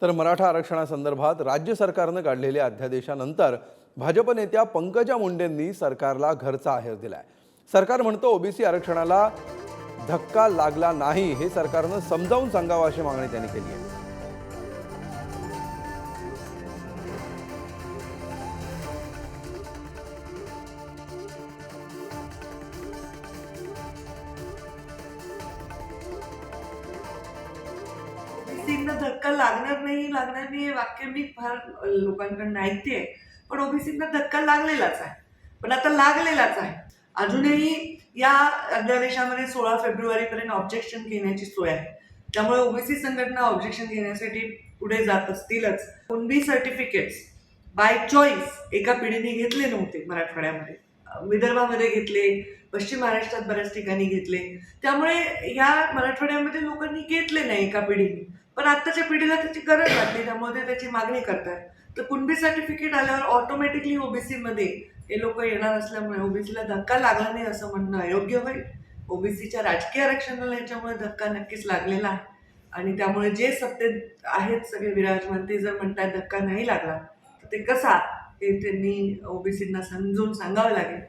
तर मराठा आरक्षणासंदर्भात राज्य सरकारने काढलेल्या अध्यादेशानंतर भाजप नेत्या पंकजा मुंडेंनी सरकारला घरचा आहेर दिलाय। सरकार म्हणतो ओबीसी आरक्षणाला धक्का लागला नाही हे सरकारने समजावून सांगावं अशी मागणी त्यांनी केली आहे। ओबीसींना धक्का लागणार नाही हे वाक्य मी फार लोकांकडून ऐकतेय, पण ओबीसींना धक्का लागलेलाच आहे। पण आता लागलेलाच आहे। अजूनही या अध्यादेशामध्ये 16 फेब्रुवारीपर्यंत ऑब्जेक्शन घेण्याची सोय आहे। त्यामुळे ओबीसी संघटना ऑब्जेक्शन घेण्यासाठी पुढे जात असतीलच। कुणबी सर्टिफिकेट्स बाय चॉईस एका पिढीने घेतले नव्हते मराठवाड्यामध्ये, विदर्भामध्ये घेतले, पश्चिम महाराष्ट्रात बऱ्याच ठिकाणी घेतले। त्यामुळे या मराठवाड्यामध्ये लोकांनी घेतले नाही एका पिढीने, पण आत्ताच्या पिढीला त्याची गरज वाटली, त्यामुळे त्याची मागणी करतात। तर कुणबी सर्टिफिकेट आल्यावर ऑटोमॅटिकली ओबीसी मध्ये हे लोक येणार असल्यामुळे ओबीसीला धक्का लागला नाही असं म्हणणं अयोग्य होईल। ओबीसीच्या राजकीय आरक्षणाला याच्यामुळे धक्का नक्कीच लागलेला आहे आणि त्यामुळे जे सत्तेत आहेत सगळे विराजमान ते जर म्हणतात धक्का नाही लागला तर ते कसा हे त्यांनी ओबीसींना समजून सांगावं लागेल।